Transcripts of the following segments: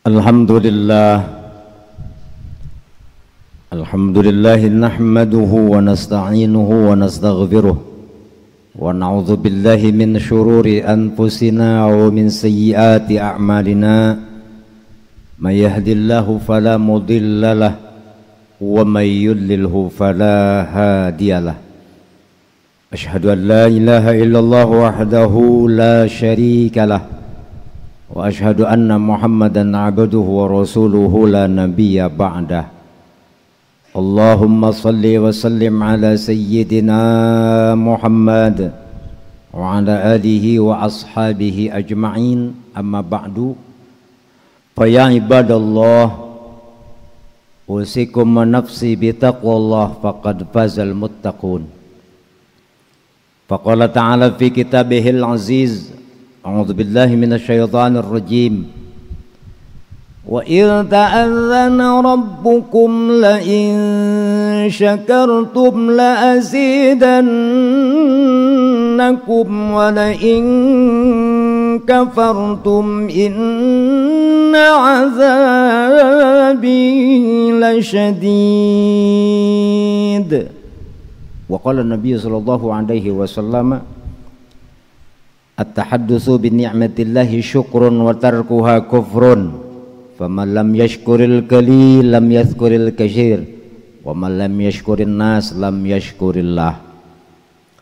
Alhamdulillah nahmaduhu wa nasta'inuhu wa nastaghfiruh wa na'udzu billahi min syururi anfusina wa min sayyiati a'malina may yahdihillahu fala mudhillalah wa may yudlilhu fala hadiyalah. Asyhadu an la ilaha illallah wahdahu la syarikalah wa asyhadu anna Muhammadan abduhu wa rasuluhu la nabiyya ba'dah. Allahumma salli wa sallim ala sayyidina Muhammad wa ala alihi wa ashabihi ajma'in, amma ba'du. Fa ya ibadallah, usikum wa nafsi bi taqwallah faqad fazal muttaqun. Faqala ta'ala fi kitabihil aziz, a'udzu billahi minasyaitonir rajim. Wa idh ta'adzana rabbukum la in syakartum la azidannakum wa la in kafartum inna 'adzabi lasyadid. Wa qala an-nabiy sallallahu alaihi wasallam, at-tahaddatsu bi ni'matillahi syukrun wa tarkuha kufrun, faman lam yashkuril qalil lam yadhkuril katsir wa man lam yashkurin nas lam yashkurillah.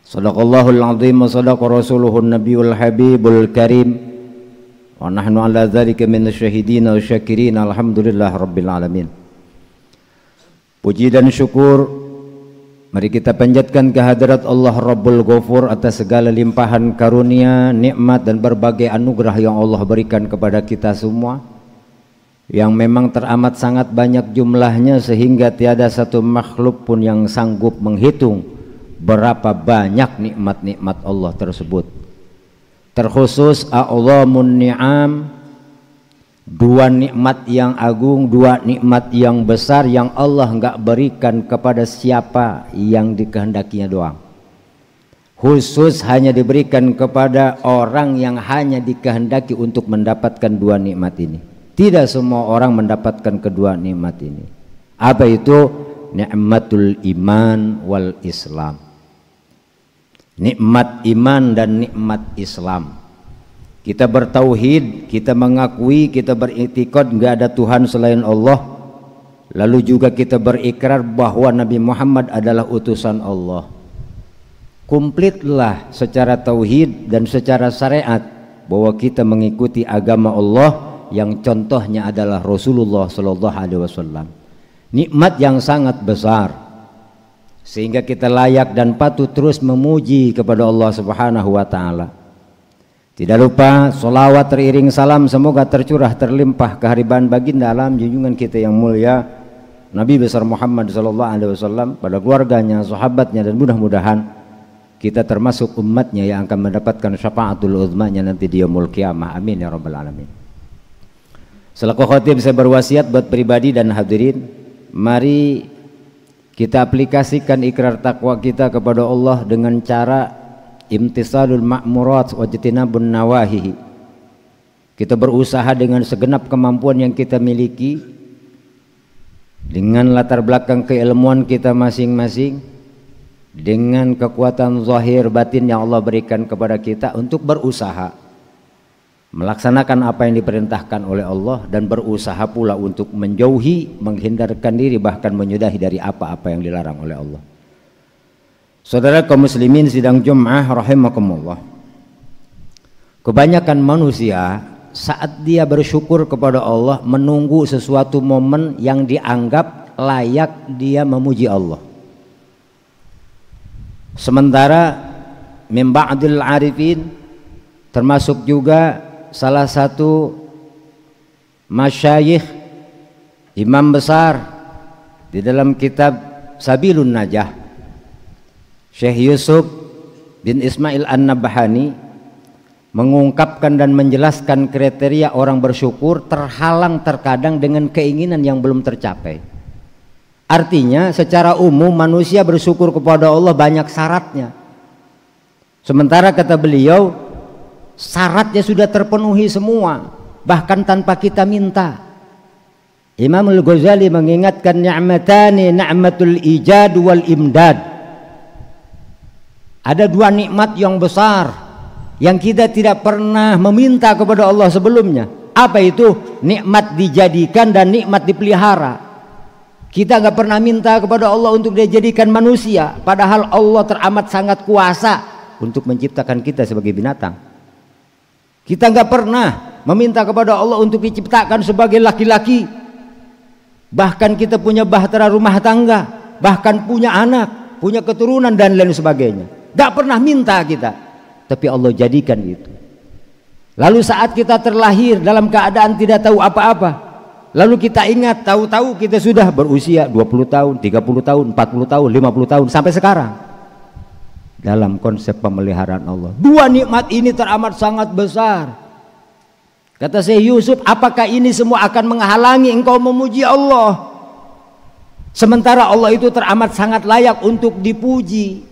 Shadaqallahul azim wa shadaqa rasuluhun nabiyul habibul karim wa nahnu ala dzalika minasyahidin wa syakirin. Alhamdulillah rabbil alamin. Puji dan syukur mari kita panjatkan kehadirat Allah Rabbul Ghafur atas segala limpahan karunia, nikmat dan berbagai anugerah yang Allah berikan kepada kita semua, yang memang teramat sangat banyak jumlahnya sehingga tiada satu makhluk pun yang sanggup menghitung berapa banyak nikmat-nikmat Allah tersebut. Terkhusus a'dhamun ni'am, dua nikmat yang agung, dua nikmat yang besar yang Allah enggak berikan kepada siapa yang dikehendakinya doang. Khusus hanya diberikan kepada orang yang hanya dikehendaki untuk mendapatkan dua nikmat ini. Tidak semua orang mendapatkan kedua nikmat ini. Apa itu? Nikmatul iman wal Islam. Nikmat iman dan nikmat Islam. Kita bertauhid, kita mengakui, kita beriktikad enggak ada Tuhan selain Allah. Lalu juga kita berikrar bahwa Nabi Muhammad adalah utusan Allah. Komplitlah secara tauhid dan secara syariat bahwa kita mengikuti agama Allah yang contohnya adalah Rasulullah sallallahu alaihi wasallam. Nikmat yang sangat besar sehingga kita layak dan patut terus memuji kepada Allah Subhanahu wa taala. Tidak lupa solawat teriring salam semoga tercurah terlimpah kehariban baginda alam junjungan kita yang mulia Nabi besar Muhammad sallallahu alaihi wasallam, pada keluarganya, sahabatnya, dan mudah-mudahan kita termasuk umatnya yang akan mendapatkan syafaatul uzmanya nanti di yaumul qiyamah. Amin ya rabbal alamin. Selaku khatib saya berwasiat buat pribadi dan hadirin, mari kita aplikasikan ikrar takwa kita kepada Allah dengan cara imtisalul ma'murat wa jitinabun nawahihi. Kita berusaha dengan segenap kemampuan yang kita miliki, dengan latar belakang keilmuan kita masing-masing, dengan kekuatan zahir batin yang Allah berikan kepada kita untuk berusaha melaksanakan apa yang diperintahkan oleh Allah dan berusaha pula untuk menjauhi, menghindarkan diri, bahkan menyudahi dari apa-apa yang dilarang oleh Allah. Saudara kaum muslimin sidang Jum'ah rahimakumullah, kebanyakan manusia saat dia bersyukur kepada Allah menunggu sesuatu momen yang dianggap layak dia memuji Allah. Sementara min ba'dil arifin, termasuk juga salah satu masyayikh, imam besar di dalam kitab Sabilun Najah, Syekh Yusuf bin Ismail An-Nabhani, mengungkapkan dan menjelaskan kriteria orang bersyukur terhalang terkadang dengan keinginan yang belum tercapai. Artinya secara umum manusia bersyukur kepada Allah banyak syaratnya. Sementara kata beliau syaratnya sudah terpenuhi semua, bahkan tanpa kita minta. Imam Al-Ghazali mengingatkan ni'matani ni'matul ijad wal imdad. Ada dua nikmat yang besar yang kita tidak pernah meminta kepada Allah sebelumnya. Apa itu? Nikmat dijadikan dan nikmat dipelihara. Kita nggak pernah minta kepada Allah untuk dia jadikan manusia, padahal Allah teramat sangat kuasa untuk menciptakan kita sebagai binatang. Kita nggak pernah meminta kepada Allah untuk diciptakan sebagai laki-laki. Bahkan kita punya bahtera rumah tangga, bahkan punya anak, punya keturunan dan lain sebagainya. Gak pernah minta kita, tapi Allah jadikan itu. Lalu saat kita terlahir dalam keadaan tidak tahu apa-apa, lalu kita ingat, tahu-tahu kita sudah berusia 20 tahun, 30 tahun, 40 tahun, 50 tahun sampai sekarang. Dalam konsep pemeliharaan Allah, dua nikmat ini teramat sangat besar. Kata Syekh Yusuf, apakah ini semua akan menghalangi engkau memuji Allah? Sementara Allah itu teramat sangat layak untuk dipuji.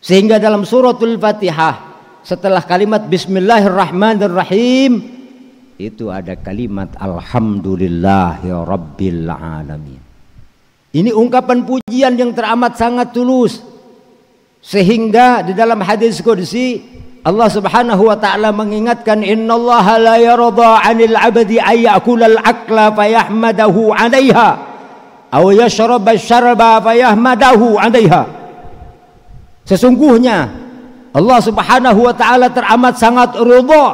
Sehingga dalam suratul Fatihah, setelah kalimat Bismillahirrahmanirrahim, itu ada kalimat Alhamdulillahi Rabbil Alamin. Ini ungkapan pujian yang teramat sangat tulus. Sehingga di dalam hadis qudsi Allah Subhanahu wa ta'ala mengingatkan, innallaha la yarda 'anil 'abdi ay ya'kulal akla fayahmadahu 'alaiha aw yashraba syarba fayahmadahu 'alaiha. Sesungguhnya Allah Subhanahu wa ta'ala teramat sangat ridha,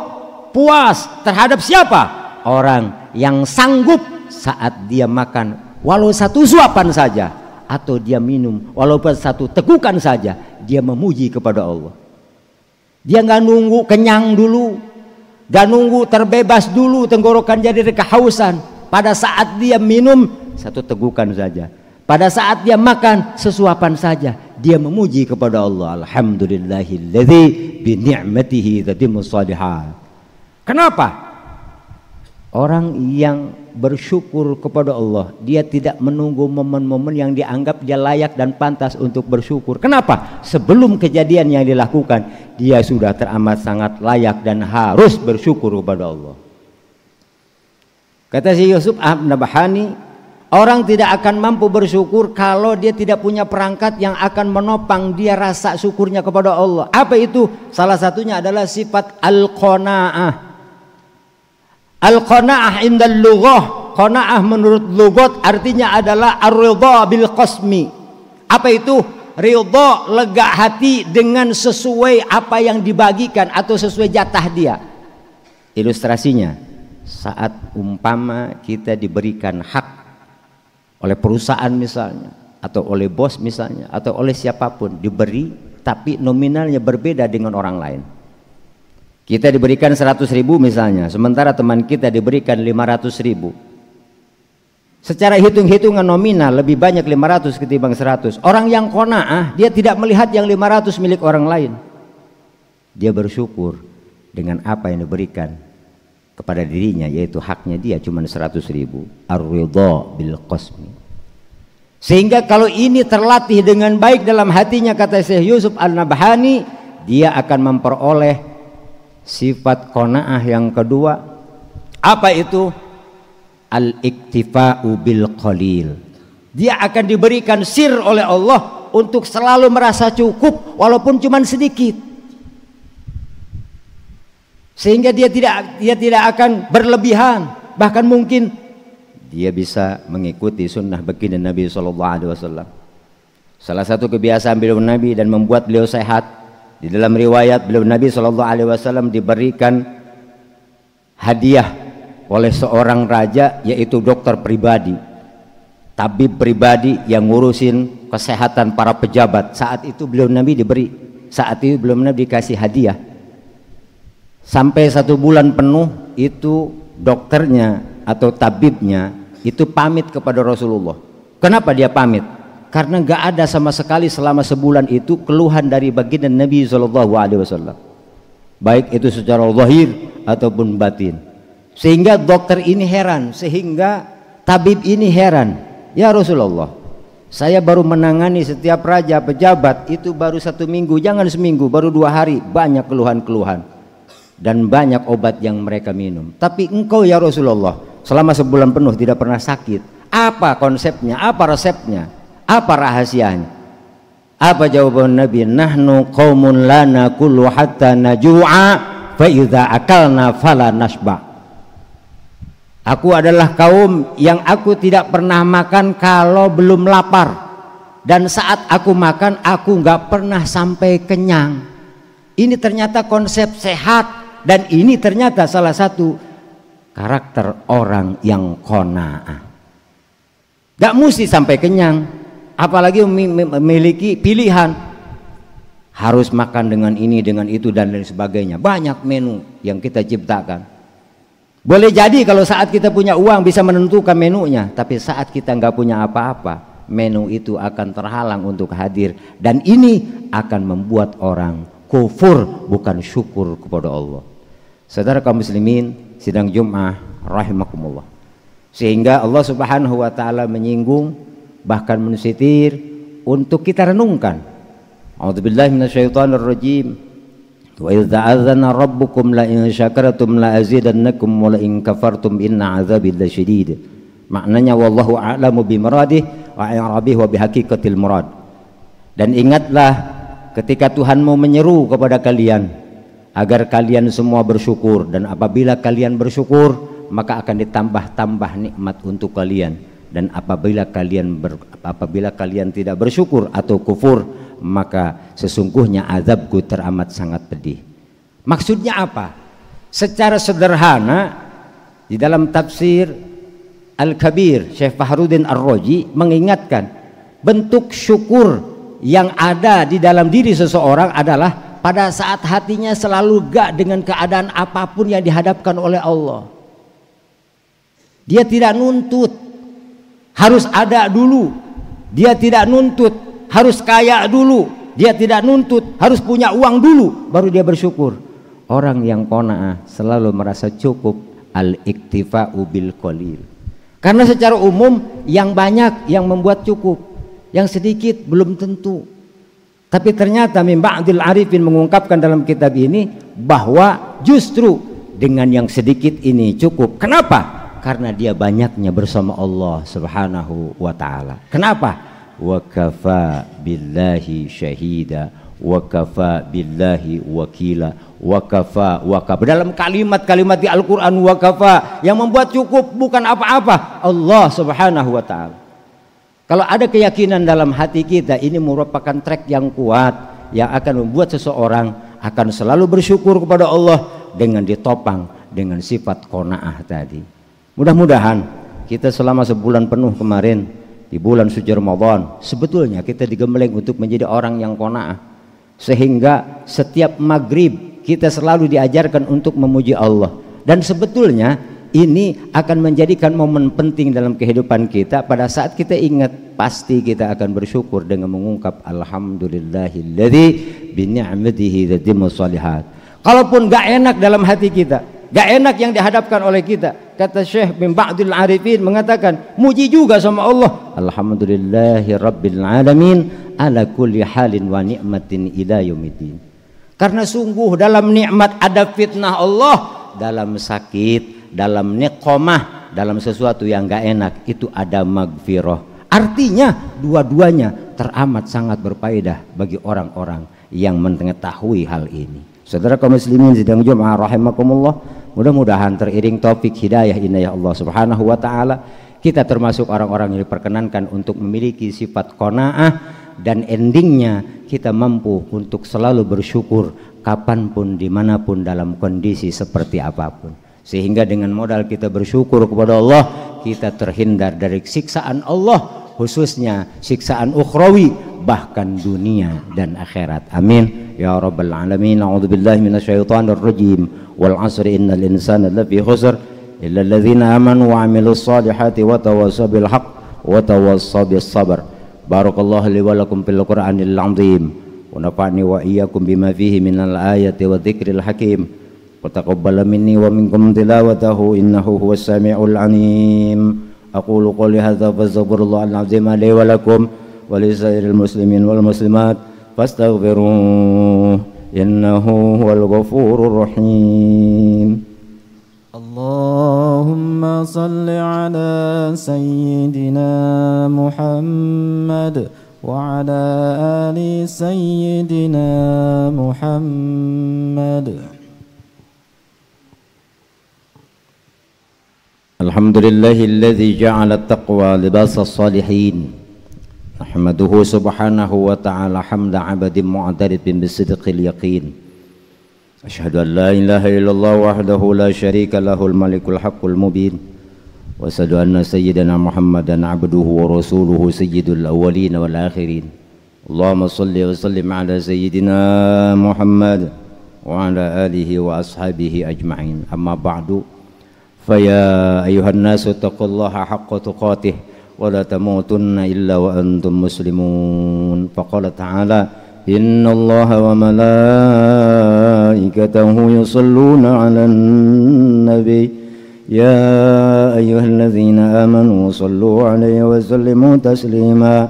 puas terhadap siapa? Orang yang sanggup saat dia makan walau satu suapan saja, atau dia minum walaupun satu tegukan saja, dia memuji kepada Allah. Dia nggak nunggu kenyang dulu, nggak nunggu terbebas dulu tenggorokan jadi kehausan. Pada saat dia minum satu tegukan saja, pada saat dia makan sesuapan saja, dia memuji kepada Allah. Alhamdulillahilladzi bi ni'matihi tatimmus shalihat. Kenapa? Orang yang bersyukur kepada Allah, dia tidak menunggu momen-momen yang dianggap dia layak dan pantas untuk bersyukur. Kenapa? Sebelum kejadian yang dilakukan, dia sudah teramat sangat layak dan harus bersyukur kepada Allah. Kata Syekh Yusuf An-Nabhani, orang tidak akan mampu bersyukur kalau dia tidak punya perangkat yang akan menopang dia rasa syukurnya kepada Allah. Apa itu? Salah satunya adalah sifat al-qanaah. Al-qanaah indal lughah, qanaah menurut lughat artinya adalah ar-ridha bil qasmi. Apa itu? Ridha, lega hati dengan sesuai apa yang dibagikan atau sesuai jatah dia. Ilustrasinya, saat umpama kita diberikan hak oleh perusahaan misalnya, atau oleh bos misalnya, atau oleh siapapun diberi, tapi nominalnya berbeda dengan orang lain. Kita diberikan 100.000 misalnya, sementara teman kita diberikan 500.000. Secara hitung-hitungan nominal lebih banyak 500 ketimbang 100. Orang yang qanaah, dia tidak melihat yang 500 milik orang lain. Dia bersyukur dengan apa yang diberikan kepada dirinya, yaitu haknya dia cuma 100.000. Ar-ridha bil qasmi. Sehingga kalau ini terlatih dengan baik dalam hatinya, kata Syekh Yusuf An-Nabhani, dia akan memperoleh sifat qanaah yang kedua. Apa itu? Al-iktifa'u bil qalil. Dia akan diberikan sir oleh Allah untuk selalu merasa cukup walaupun cuma sedikit. Sehingga dia tidak akan berlebihan, bahkan mungkin dia bisa mengikuti sunnah baginda Nabi SAW. Salah satu kebiasaan beliau Nabi dan membuat beliau sehat, di dalam riwayat beliau Nabi SAW diberikan hadiah oleh seorang raja, yaitu dokter pribadi, tabib pribadi yang ngurusin kesehatan para pejabat. Saat itu beliau Nabi dikasih hadiah. Sampai 1 bulan penuh itu dokternya atau tabibnya itu pamit kepada Rasulullah. Kenapa dia pamit? Karena gak ada sama sekali selama sebulan itu keluhan dari baginda Nabi SAW, baik itu secara zahir ataupun batin. Sehingga dokter ini heran, sehingga tabib ini heran. Ya Rasulullah, saya baru menangani setiap raja pejabat itu baru 1 minggu, jangan seminggu, baru 2 hari, banyak keluhan-keluhan dan banyak obat yang mereka minum. Tapi engkau ya Rasulullah selama sebulan penuh tidak pernah sakit. Apa konsepnya? Apa resepnya? Apa rahasianya? Apa jawaban Nabi? Nahnu qaumun la nakulu hatta naju'a fa idza akalna fala nasba. Aku adalah kaum yang aku tidak pernah makan kalau belum lapar, dan saat aku makan aku nggak pernah sampai kenyang. Ini ternyata konsep sehat, dan ini ternyata salah satu karakter orang yang qanaah. Gak mesti sampai kenyang, apalagi memiliki pilihan, harus makan dengan ini, dengan itu, dan lain sebagainya. Banyak menu yang kita ciptakan. Boleh jadi kalau saat kita punya uang bisa menentukan menunya, tapi saat kita nggak punya apa-apa, menu itu akan terhalang untuk hadir, dan ini akan membuat orang kufur, bukan syukur kepada Allah. Saudara kaum muslimin sidang Jum'ah rahimakumullah, sehingga Allah Subhanahu wa taala menyinggung, bahkan mensitir untuk kita renungkan. A'udzubillahi minasyaitonir rajim. Wa idza adzana rabbukum la in syakartum la azidannakum wa la in kafartum inna azabi lasyadid. Maknanya wallahu a'lamu bi muradih wa i'rabih wa bihaqiqatil murad. Dan ingatlah ketika Tuhanmu menyeru kepada kalian agar kalian semua bersyukur, dan apabila kalian bersyukur maka akan ditambah-tambah nikmat untuk kalian, dan apabila kalian tidak bersyukur atau kufur, maka sesungguhnya azabku teramat sangat pedih. Maksudnya apa? Secara sederhana di dalam tafsir Al-Kabir Syekh Fahruddin Ar-Razi mengingatkan, bentuk syukur yang ada di dalam diri seseorang adalah pada saat hatinya selalu gak dengan keadaan apapun yang dihadapkan oleh Allah. Dia tidak nuntut harus ada dulu, dia tidak nuntut harus kaya dulu, dia tidak nuntut harus punya uang dulu baru dia bersyukur. Orang yang qanaah selalu merasa cukup, al-iktifa'u bil qalil. Karena secara umum yang banyak yang membuat cukup, yang sedikit belum tentu. Tapi ternyata min ba'dil arifin mengungkapkan dalam kitab ini bahwa justru dengan yang sedikit ini cukup. Kenapa? Karena dia banyaknya bersama Allah Subhanahu wa taala. Kenapa? Wa kafa billahi syahida wa kafa billahi wakila wa kafa. Dalam kalimat-kalimat di Al-Qur'an wa kafa, yang membuat cukup bukan apa-apa, Allah Subhanahu wa taala. Kalau ada keyakinan dalam hati kita, ini merupakan track yang kuat yang akan membuat seseorang akan selalu bersyukur kepada Allah dengan ditopang dengan sifat qanaah tadi. Mudah-mudahan kita selama sebulan penuh kemarin di bulan suci Ramadan, sebetulnya kita digembleng untuk menjadi orang yang qanaah, sehingga setiap maghrib kita selalu diajarkan untuk memuji Allah. Dan sebetulnya ini akan menjadikan momen penting dalam kehidupan kita. Pada saat kita ingat, pasti kita akan bersyukur dengan mengungkap alhamdulillahilladzi bi ni'matihi tatimmus shalihat. Kalaupun gak enak dalam hati kita, gak enak yang dihadapkan oleh kita, kata Syekh bin Ba'dil Arifin mengatakan, muji juga sama Allah, alhamdulillahi rabbil alamin ala kulli halin wa ni'matin ila yaumiddin. Karena sungguh dalam nikmat ada fitnah Allah, dalam sakit, dalam niqamah, dalam sesuatu yang gak enak itu ada magfirah. Artinya dua-duanya teramat sangat berfaedah bagi orang-orang yang mengetahui hal ini. Saudara kaum muslimin sidang Jum'ah rahimakumullah, mudah-mudahan teriring taufik hidayah inayah Allah Subhanahu wa taala, kita termasuk orang-orang yang diperkenankan untuk memiliki sifat qanaah, dan endingnya kita mampu untuk selalu bersyukur kapanpun, dimanapun, dalam kondisi seperti apapun. Sehingga dengan modal kita bersyukur kepada Allah, kita terhindar dari siksaan Allah, khususnya siksaan ukhrawi, bahkan dunia dan akhirat. Amin ya rabbal alamin. A'udzubillahi minasyaitonir rajim. Wal 'asri innal insana lafi khusr illa alladzina amanu wa 'amilus solihati wa tawassaw bil haqq wa tawassaw bis sabr. Barakallahu li wa lakum fil Qur'anil 'azim wa nafa'ni wa iyyakum bima fihi minal ayati wa dzikril hakim. Wa taqabbal minni wa minkum tilawatahu innahu huwas samiul 'alim. Aqulu qouli hadza fastaghfirullahal 'azim li wa lakum wa lisairil muslimin wal muslimat fastaghfiruhu innahu huwal ghafurur rahim. Allahumma صل على سيدنا محمد وعلى آل سيدنا محمد. الحمد لله الذي جعل التقوى لباس الصالحين. نحمده سبحانه وتعالى حمد عبد معترف بصدق اليقين. أشهد أن لا إله إلا الله وحده لا شريك له الملك الحق المبين. وأشهد أن سيدنا محمدا عبده ورسوله سيد الأولين والآخرين. اللهم صل وسلم على سيدنا محمد وعلى آله وأصحابه أجمعين. أما بعد، فيا أيها الناس اتقوا الله حق تقاته ولا تموتن إلا وأنتم مسلمون. فقال تعالى: إن الله وملائكته يصلون على النبي يا أيها الذين آمنوا صلوا عليه وسلموا تسليما.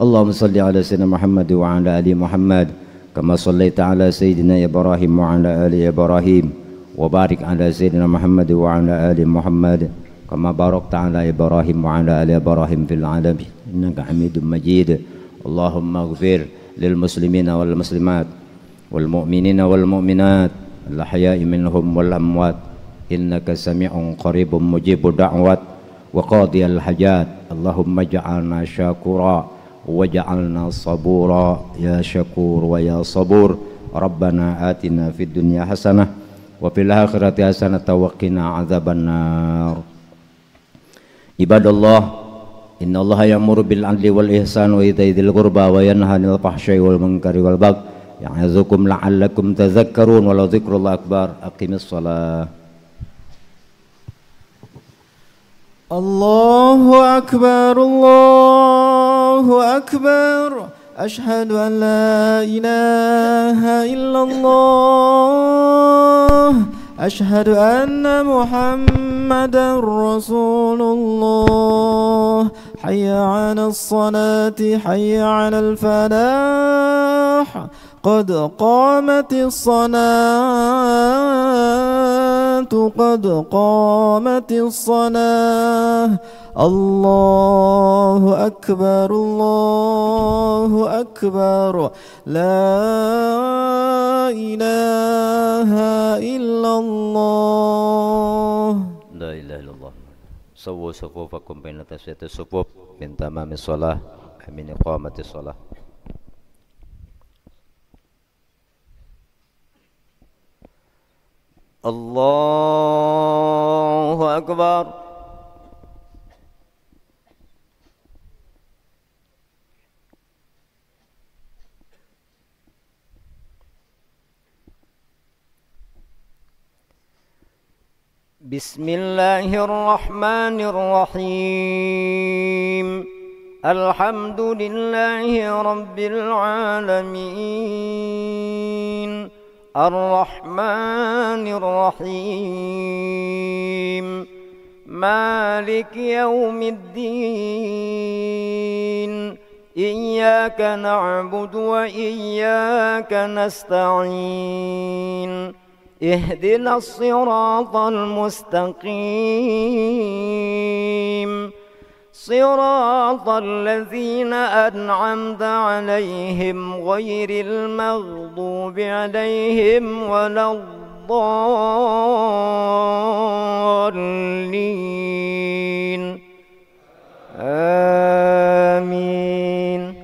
اللهم صل على سيدنا محمد وعلى آل محمد كما صليت على سيدنا إبراهيم وعلى آل إبراهيم، وبارك على سيدنا محمد وعلى آل محمد كما باركت على إبراهيم وعلى آل إبراهيم في العالمين إنك حميد مجيد. اللهم اغفر للمسلمين والمسلمات والمؤمنين والمؤمنات الأحياء منهم والأموات إنك سميع قريب مجيب الدعوات وقاضي الحاجات. اللهم اجعلنا شاكرا واجعلنا صبورا يا شكور ويا صبور. ربنا آتنا في الدنيا حسنة وفي الآخرة حسنة وقنا عذاب النار. عباد الله، إن الله يأمر بالعدل والإحسان وإيتاء ذي القربى وينهى عن الفحشاء والمنكر والبغي يعظكم لعلكم تذكرون. ولذكر الله أكبر. أقم الصلاة. الله أكبر الله أكبر. أشهد أن لا إله إلا الله. أشهد أن محمدا رسول الله. حي على الصلاة حي على الفلاح. قد قامت الصلاة قد قامت الصلاة. الله أكبر الله أكبر. لا إله إلا الله. لا إله إلا الله. سووا صفوفكم بين تسوية الصفوف من تمام الصلاة من إقامة الصلاة. الله أكبر. بسم الله الرحمن الرحيم. الحمد لله رب العالمين. الرحمن الرحيم. مالك يوم الدين. إياك نعبد وإياك نستعين. اهدنا الصراط المستقيم. صراط الذين أنعمت عليهم غير المغضوب عليهم ولا الضالين. آمين.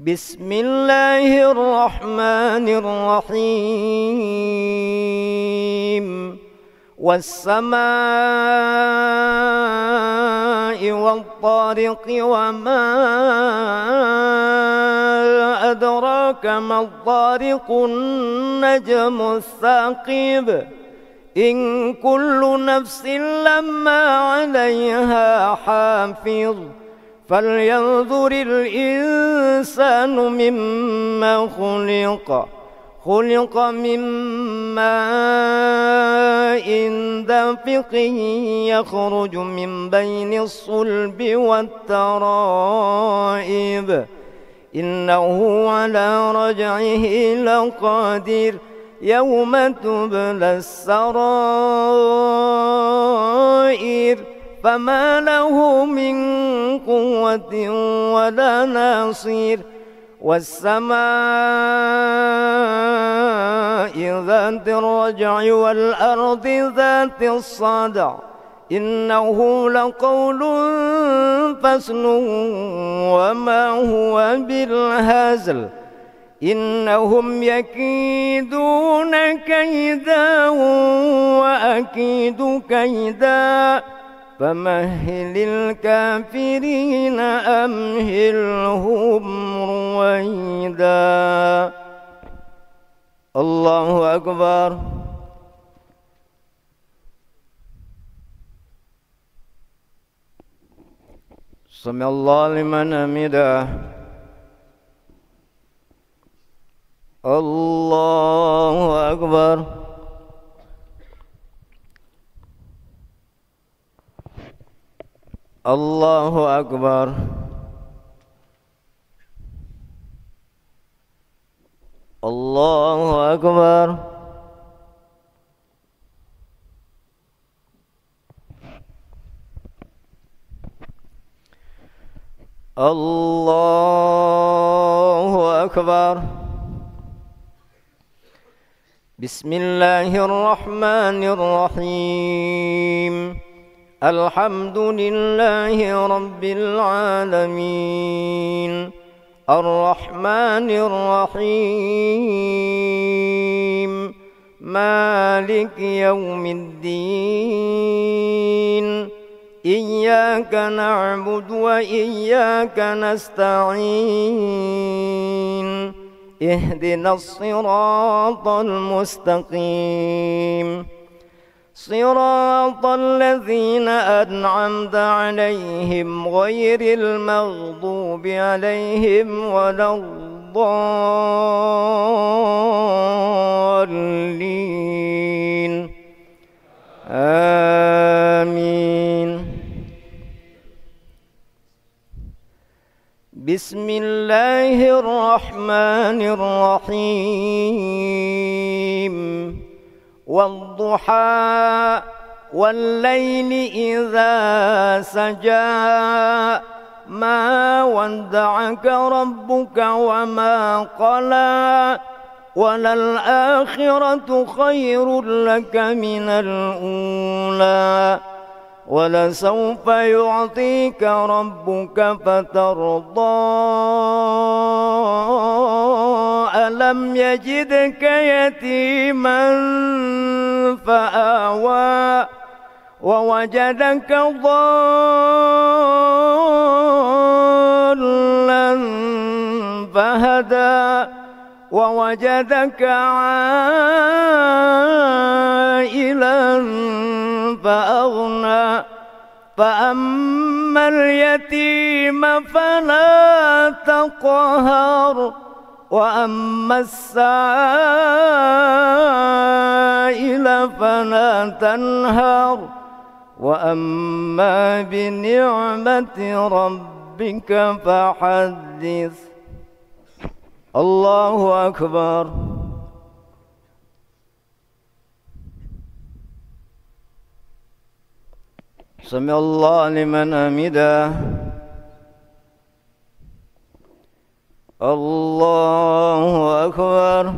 بسم الله الرحمن الرحيم. والسماء والطارق وما أدراك ما الطارق. النجم الثاقب. إن كل نفس لما عليها حافظ. فلينظر الإنسان مما خلق. خلق من ماء دافق يخرج من بين الصلب والترائب. إنه على رجعه لقادر. يوم تبلى السرائر فما له من قوة ولا ناصير والسماء ذات الرجع والأرض ذات الصدع إنه لقول فصل وما هو بالهزل إنهم يكيدون كيدا وأكيد كيدا فمهل الكافرين أمهلهم رويدا. الله أكبر. سمع الله لمن حمده. الله أكبر. الله أكبر. الله أكبر. الله أكبر. بسم الله الرحمن الرحيم الحمد لله رب العالمين الرحمن الرحيم مالك يوم الدين إياك نعبد وإياك نستعين اهدنا الصراط المستقيم صراط الذين أنعمت عليهم غير المغضوب عليهم ولا الضالين آمين. بسم الله الرحمن الرحيم والضحى والليل إذا سجى ما ودعك ربك وما قلى وللآخرة خير لك من الأولى ولسوف يعطيك ربك فترضى ألم يجدك يتيما فآوى ووجدك ضالا فهدى ووجدك عائلا فأغنى فأما اليتيم فلا تقهر وأما السائل فلا تنهر وأما بنعمة ربك فحدث. الله أكبر. سمع الله لمن حمده. الله أكبر.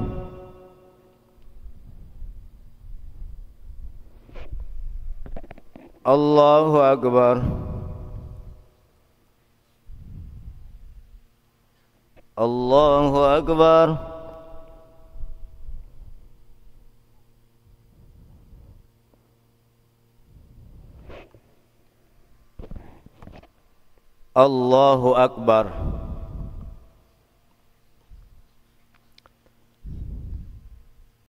الله أكبر. الله أكبر. الله أكبر.